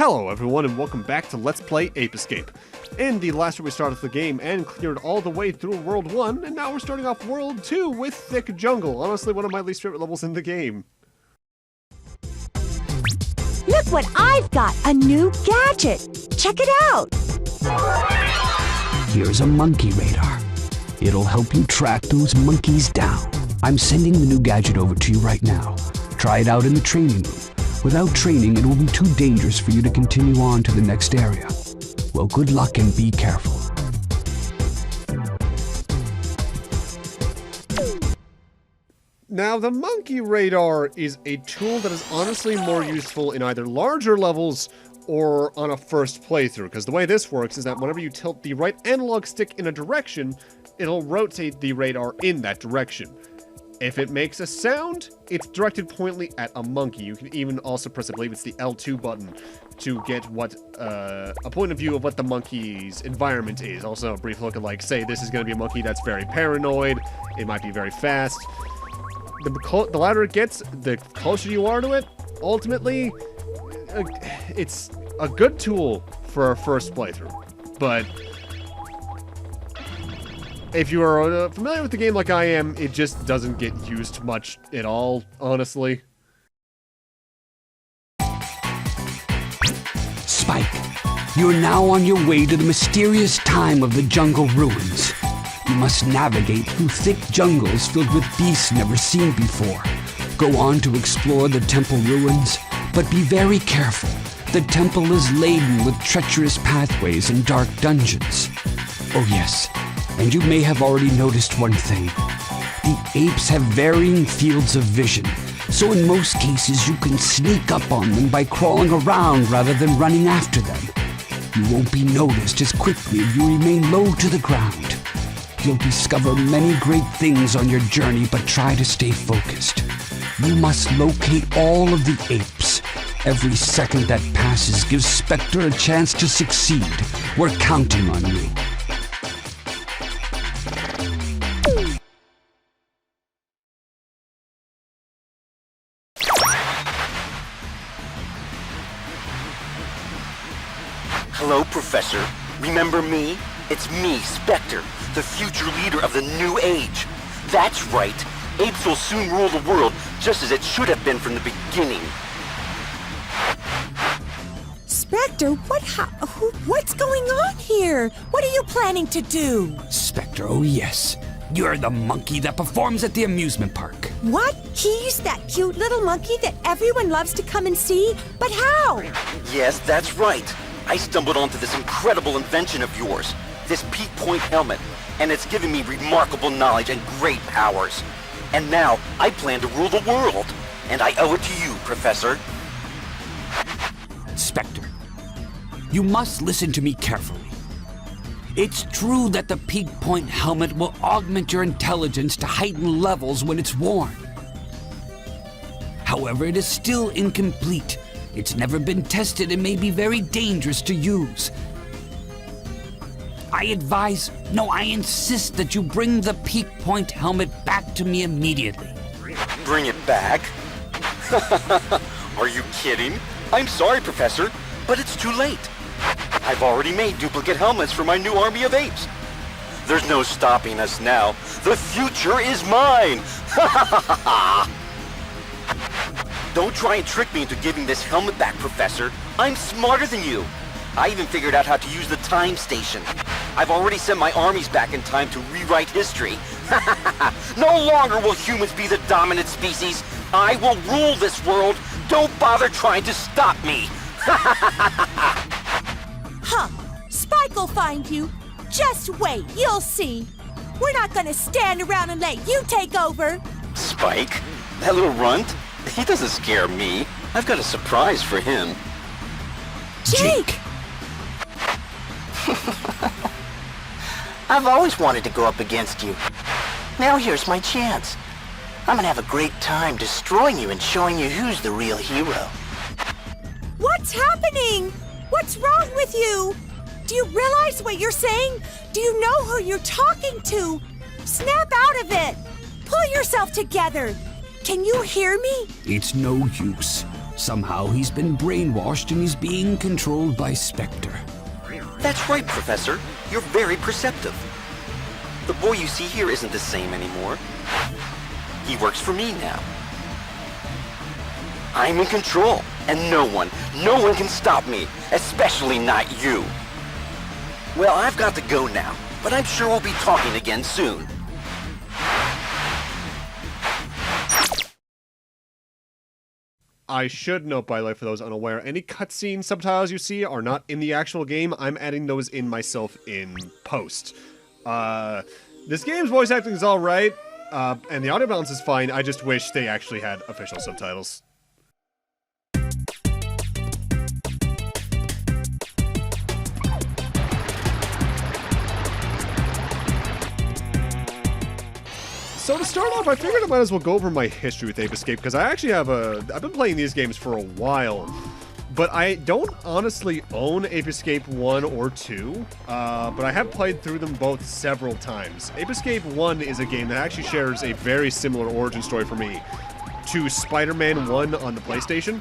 Hello everyone and welcome back to Let's Play Ape Escape. In the last year we started the game and cleared all the way through World 1, and now we're starting off World 2 with Thick Jungle, honestly one of my least favorite levels in the game. Look what I've got, a new gadget. Check it out. Here's a monkey radar. It'll help you track those monkeys down. I'm sending the new gadget over to you right now. Try it out in the training room. Without training, it will be too dangerous for you to continue on to the next area. Well, good luck and be careful. Now, the monkey radar is a tool that is honestly more useful in either larger levels or on a first playthrough, because the way this works is that whenever you tilt the right analog stick in a direction, it'll rotate the radar in that direction. If it makes a sound, it's directed pointedly at a monkey. You can even also press, I believe it's the L2 button, to get what a point of view of what the monkey's environment is. Also a brief look at, like, say this is going to be a monkey that's very paranoid, it might be very fast. The louder it gets, the closer you are to it. Ultimately, it's a good tool for a first playthrough, but if you are familiar with the game like I am, it just doesn't get used much at all, honestly. Spike, you're now on your way to the mysterious time of the jungle ruins. You must navigate through thick jungles filled with beasts never seen before. Go on to explore the temple ruins, but be very careful. The temple is laden with treacherous pathways and dark dungeons. Oh yes, and you may have already noticed one thing. The apes have varying fields of vision, so in most cases you can sneak up on them by crawling around rather than running after them. You won't be noticed as quickly if you remain low to the ground. You'll discover many great things on your journey, but try to stay focused. You must locate all of the apes. Every second that passes gives Spectre a chance to succeed. We're counting on you. Hello, Professor. Remember me? It's me, Spectre, the future leader of the new age. That's right. Apes will soon rule the world, just as it should have been from the beginning. Spectre, what's going on here? What are you planning to do? Spectre, oh yes. You're the monkey that performs at the amusement park. What? He's that cute little monkey that everyone loves to come and see? But how? Yes, that's right. I stumbled onto this incredible invention of yours, this peak point helmet, and it's given me remarkable knowledge and great powers. And now, I plan to rule the world, and I owe it to you, Professor. Spectre, you must listen to me carefully. It's true that the peak point helmet will augment your intelligence to heightened levels when it's worn. However, it is still incomplete. It's never been tested and may be very dangerous to use. I insist that you bring the peak point helmet back to me immediately. Bring it back? Are you kidding? I'm sorry, Professor, but it's too late. I've already made duplicate helmets for my new army of apes. There's no stopping us now. The future is mine! Don't try and trick me into giving this helmet back, Professor. I'm smarter than you. I even figured out how to use the time station. I've already sent my armies back in time to rewrite history. No longer will humans be the dominant species. I will rule this world. Don't bother trying to stop me. Huh. Spike will find you. Just wait, you'll see. We're not gonna stand around and let you take over. Spike? That little runt? He doesn't scare me. I've got a surprise for him. Jake! I've always wanted to go up against you. Now here's my chance. I'm gonna have a great time destroying you and showing you who's the real hero. What's happening? What's wrong with you? Do you realize what you're saying? Do you know who you're talking to? Snap out of it. Pull yourself together. Can you hear me? It's no use. Somehow he's been brainwashed and he's being controlled by Spectre. That's right, Professor. You're very perceptive. The boy you see here isn't the same anymore. He works for me now. I'm in control, and no one can stop me, especially not you. Well, I've got to go now, but I'm sure we'll be talking again soon. I should note, by the way, for those unaware, any cutscene subtitles you see are not in the actual game. I'm adding those in myself in post. This game's voice acting is alright, and the audio balance is fine. I just wish they actually had official subtitles. So to start off, I figured I might as well go over my history with Ape Escape, because I actually have I've been playing these games for a while, but I don't honestly own Ape Escape 1 or 2, but I have played through them both several times. Ape Escape 1 is a game that actually shares a very similar origin story for me to Spider-Man 1 on the PlayStation.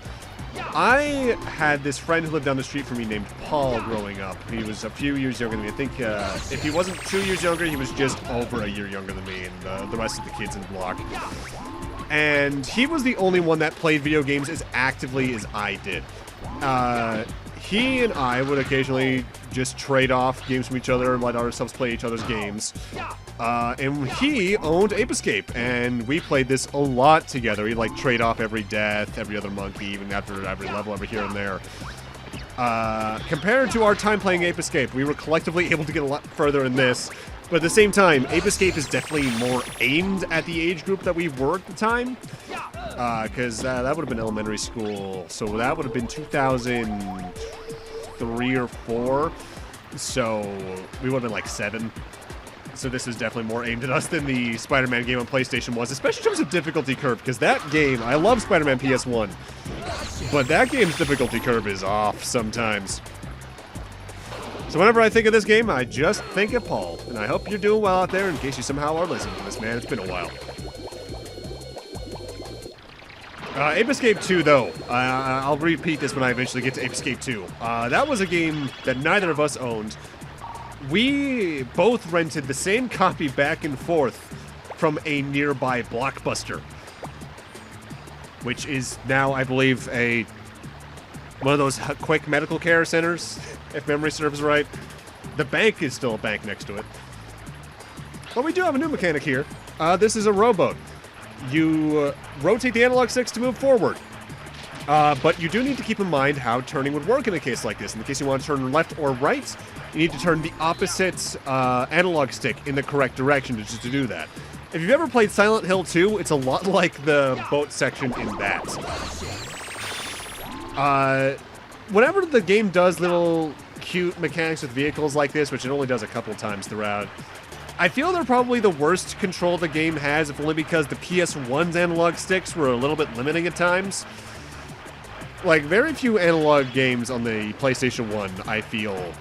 I had this friend who lived down the street from me named Paul growing up. He was a few years younger than me. I think if he wasn't 2 years younger, he was just over a year younger than me and the rest of the kids in the block. And he was the only one that played video games as actively as I did. He and I would occasionally just trade off games from each other and let ourselves play each other's games. And he owned Ape Escape, and we played this a lot together. We'd like trade off every death, every other monkey, even after every level, every here and there. Compared to our time playing Ape Escape, we were collectively able to get a lot further in this. But at the same time, Ape Escape is definitely more aimed at the age group that we were at the time. Because that would have been elementary school. So that would have been 2003 or 4. So we would have been like 7. So this is definitely more aimed at us than the Spider-Man game on PlayStation was, especially in terms of difficulty curve, because that game, I love Spider-Man PS1, but that game's difficulty curve is off sometimes. So whenever I think of this game, I just think of Paul, and I hope you're doing well out there in case you somehow are listening to this, man. It's been a while. Ape Escape 2, though, I'll repeat this when I eventually get to Ape Escape 2. That was a game that neither of us owned. We both rented the same copy back and forth from a nearby Blockbuster, which is now, I believe, one of those quick medical care centers, if memory serves right. The bank is still a bank next to it. But we do have a new mechanic here. This is a rowboat. You rotate the analog sticks to move forward. But you do need to keep in mind how turning would work in a case like this. In the case you want to turn left or right, you need to turn the opposite analog stick in the correct direction just to do that. If you've ever played Silent Hill 2, it's a lot like the boat section in that. Whenever the game does little cute mechanics with vehicles like this, which it only does a couple times throughout, I feel they're probably the worst control the game has, if only because the PS1's analog sticks were a little bit limiting at times. Like, very few analog games on the PlayStation 1, I feel,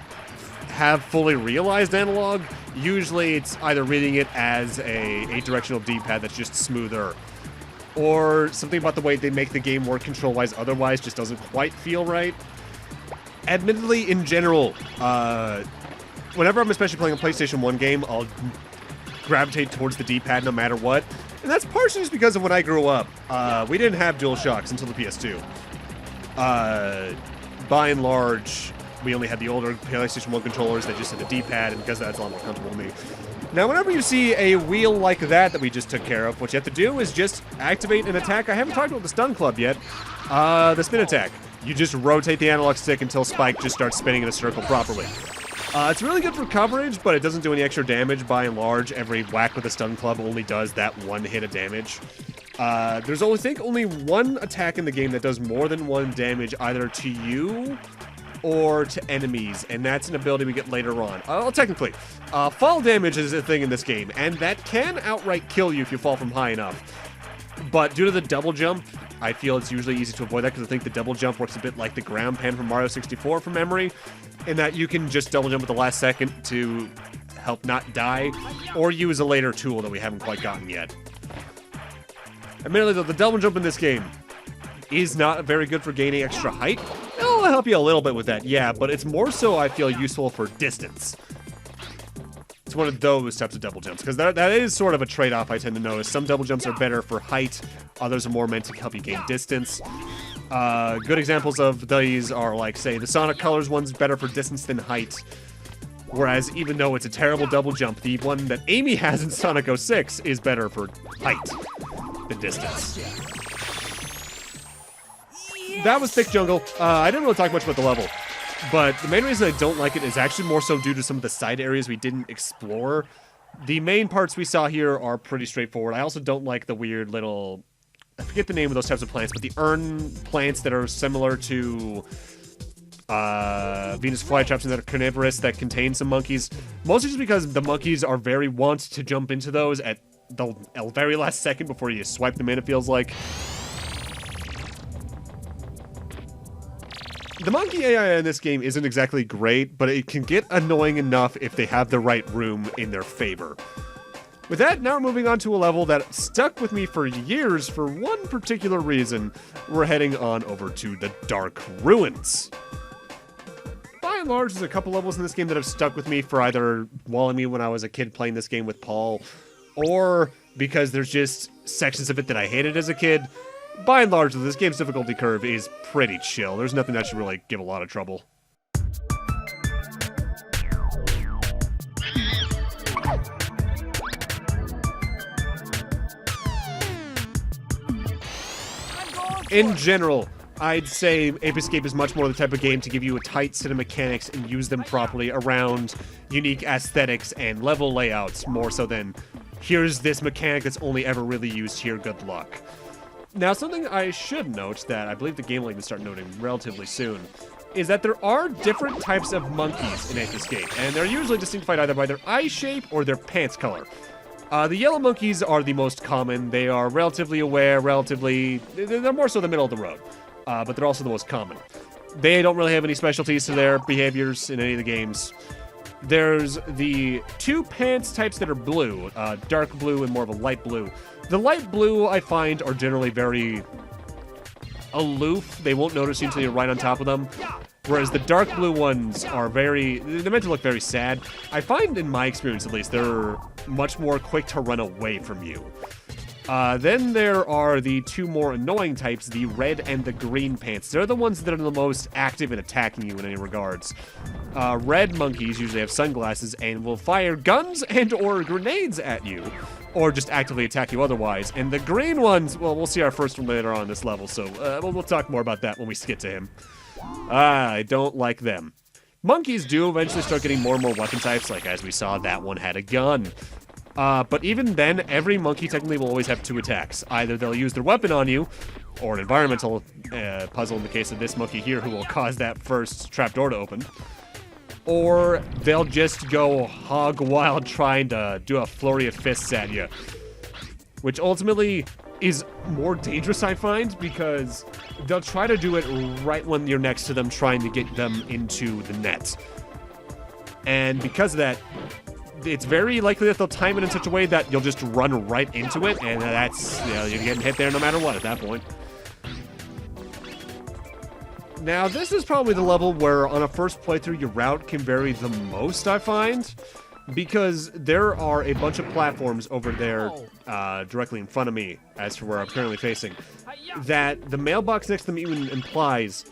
have fully realized analog. Usually it's either reading it as a 8-directional D-pad that's just smoother, or something about the way they make the game work control-wise otherwise just doesn't quite feel right. Admittedly, in general, whenever I'm especially playing a PlayStation 1 game, I'll gravitate towards the D-pad no matter what. And that's partially just because of when I grew up. We didn't have DualShocks until the PS2. By and large, we only had the older PlayStation 1 controllers that just had the D-pad, and because that's a lot more comfortable to me. Now, whenever you see a wheel like that we just took care of, what you have to do is just activate an attack. I haven't talked about the stun club yet. The spin attack. You just rotate the analog stick until Spike just starts spinning in a circle properly. It's really good for coverage, but it doesn't do any extra damage by and large. Every whack with a stun club only does that one hit of damage. There's only, I think, only one attack in the game that does more than one damage either to you or to enemies, and that's an ability we get later on. Technically, fall damage is a thing in this game, and that can outright kill you if you fall from high enough. But due to the double jump, I feel it's usually easy to avoid that because I think the double jump works a bit like the ground pound from Mario 64 from memory, in that you can just double jump at the last second to help not die, or use a later tool that we haven't quite gotten yet. Admittedly, though, the double jump in this game is not very good for gaining extra height. It'll help you a little bit with that, yeah, but it's more so, I feel, useful for distance. It's one of those types of double jumps, because that is sort of a trade-off I tend to notice. Some double jumps are better for height, others are more meant to help you gain distance. Good examples of these are, like, say, the Sonic Colors one's better for distance than height. Whereas, even though it's a terrible double jump, the one that Amy has in Sonic 06 is better for height than distance. That was Thick Jungle. I didn't really talk much about the level. But the main reason I don't like it is actually more so due to some of the side areas we didn't explore. The main parts we saw here are pretty straightforward. I also don't like the weird little... I forget the name of those types of plants, but the urn plants that are similar to Venus flytraps and that are carnivorous that contain some monkeys. Mostly just because the monkeys are very wont to jump into those at the very last second before you swipe them in, it feels like. The monkey AI in this game isn't exactly great, but it can get annoying enough if they have the right room in their favor. With that, now we're moving on to a level that stuck with me for years for one particular reason. We're heading on over to the Dark Ruins. By and large, there's a couple levels in this game that have stuck with me for either walling me when I was a kid playing this game with Paul, or because there's just sections of it that I hated as a kid. By and large, this game's difficulty curve is pretty chill. There's nothing that should really give a lot of trouble. In general, I'd say Ape Escape is much more the type of game to give you a tight set of mechanics and use them properly around unique aesthetics and level layouts, more so than, here's this mechanic that's only ever really used here, good luck. Now, something I should note that I believe the Game Link will start noting relatively soon is that there are different types of monkeys in Ape Escape, and they're usually distinctified either by their eye shape or their pants color. The yellow monkeys are the most common. They are relatively aware, they're more so the middle of the road, but they're also the most common. They don't really have any specialties to their behaviors in any of the games. There's the two pants types that are blue, dark blue and more of a light blue. The light blue, I find, are generally very aloof. They won't notice you until you're right on top of them. Whereas the dark blue ones are they're meant to look very sad. I find, in my experience at least, they're much more quick to run away from you. Then there are the two more annoying types, the red and the green pants. They're the ones that are the most active in attacking you in any regards. Red monkeys usually have sunglasses and will fire guns and or grenades at you, or just actively attack you otherwise. And the green ones, well, we'll see our first one later on in this level, so we'll talk more about that when we get to him. I don't like them. Monkeys do eventually start getting more and more weapon types, like as we saw, that one had a gun. But even then, every monkey technically will always have two attacks. Either they'll use their weapon on you, or an environmental puzzle in the case of this monkey here who will cause that first trapdoor to open. Or they'll just go hog wild trying to do a flurry of fists at you. Which ultimately is more dangerous, I find, because they'll try to do it right when you're next to them, trying to get them into the net. And because of that, it's very likely that they'll time it in such a way that you'll just run right into it, and that's, you're getting hit there no matter what at that point. Now, this is probably the level where, on a first playthrough, your route can vary the most, I find, because there are a bunch of platforms over there directly in front of me, as for where I'm currently facing, that the mailbox next to them even implies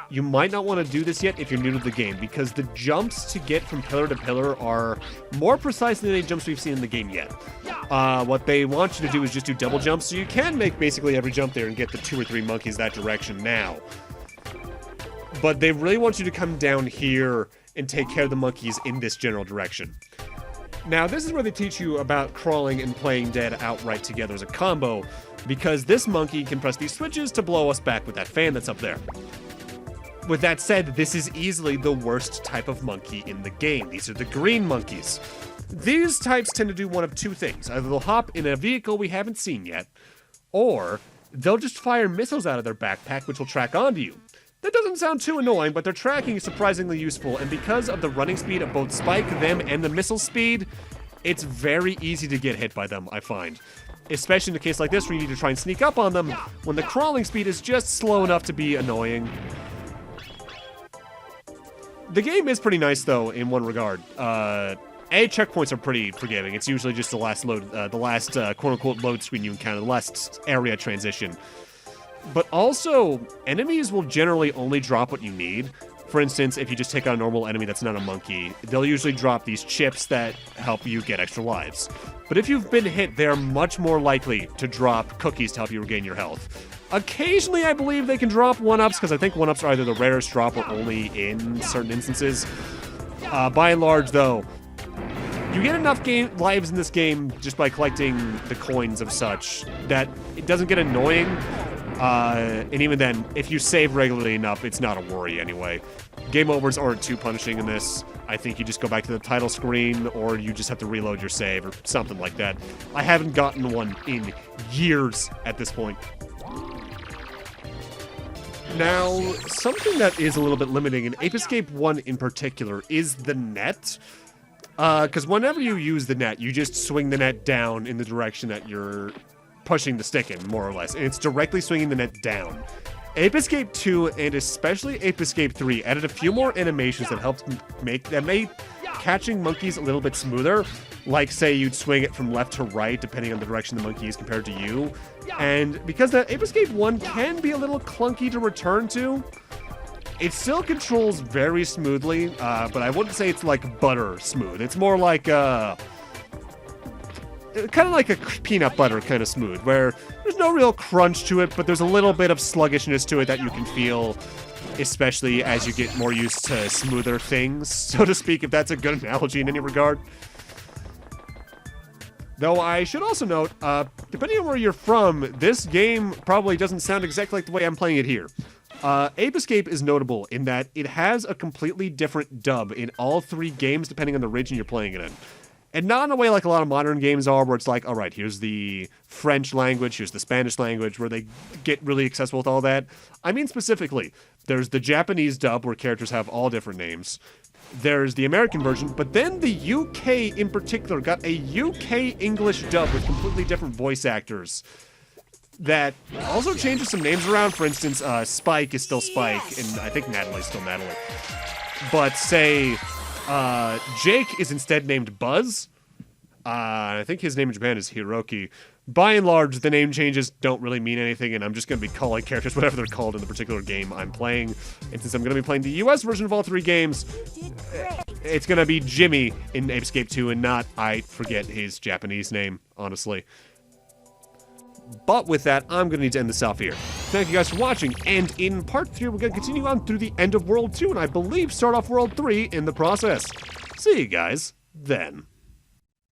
you might not want to do this yet if you're new to the game, because the jumps to get from pillar to pillar are more precise than any jumps we've seen in the game yet. What they want you to do is just do double jumps, so you can make basically every jump there and get the 2 or 3 monkeys that direction now. But they really want you to come down here and take care of the monkeys in this general direction. Now, this is where they teach you about crawling and playing dead outright together as a combo, because this monkey can press these switches to blow us back with that fan that's up there. With that said, this is easily the worst type of monkey in the game. These are the green monkeys. These types tend to do one of two things. Either they'll hop in a vehicle we haven't seen yet, or they'll just fire missiles out of their backpack which will track onto you. That doesn't sound too annoying, but their tracking is surprisingly useful, and because of the running speed of both Spike, them, and the missile speed, it's very easy to get hit by them, I find. especially in a case like this where you need to try and sneak up on them when the crawling speed is just slow enough to be annoying. The game is pretty nice, though, in one regard. Checkpoints are pretty forgiving. It's usually just the last load, quote-unquote load screen you encounter, the last area transition. But also, enemies will generally only drop what you need. For instance, if you just take out a normal enemy that's not a monkey, they'll usually drop these chips that help you get extra lives. But if you've been hit, they're much more likely to drop cookies to help you regain your health. Occasionally, I believe they can drop 1-ups, because I think 1-ups are either the rarest drop or only in certain instances. By and large, though, you get enough lives in this game just by collecting the coins of such that it doesn't get annoying. And even then, if you save regularly enough, it's not a worry anyway. Game overs aren't too punishing in this. I think you just go back to the title screen, or you just have to reload your save, or something like that. I haven't gotten one in years at this point. Now, something that is a little bit limiting in Ape Escape 1 in particular is the net. Because whenever you use the net, you just swing the net down in the direction that you're pushing the stick in, more or less. And it's directly swinging the net down. Ape Escape 2, and especially Ape Escape 3, added a few more animations that helped make catching monkeys a little bit smoother. Like, say, you'd swing it from left to right, depending on the direction the monkey is compared to you. And because the Ape Escape 1 can be a little clunky to return to, it still controls very smoothly, but I wouldn't say it's like butter smooth. It's more like, kind of like a peanut butter kind of smooth, where there's no real crunch to it, but there's a little bit of sluggishness to it that you can feel, especially as you get more used to smoother things, so to speak, if that's a good analogy in any regard. Though I should also note, depending on where you're from, this game probably doesn't sound exactly like the way I'm playing it here. Ape Escape is notable in that it has a completely different dub in all 3 games, depending on the region you're playing it in. And not in a way like a lot of modern games are, where it's like, all right, here's the French language, here's the Spanish language, where they get really accessible with all that. I mean specifically, there's the Japanese dub, where characters have all different names. There's the American version, but then the UK in particular got a UK English dub with completely different voice actors that also changes some names around. For instance, Spike is still Spike, and I think Natalie's still Natalie. But say, Jake is instead named Buzz. I think his name in Japan is Hiroki. By and large, the name changes don't really mean anything, and I'm just going to be calling characters whatever they're called in the particular game I'm playing. And since I'm going to be playing the US version of all 3 games, it's going to be Jimmy in Ape Escape 2 and not, I forget his Japanese name, honestly. But with that, I'm going to need to end this off here. Thank you guys for watching, and in part 3, we're going to continue on through the end of World 2, and I believe start off World 3 in the process. See you guys then.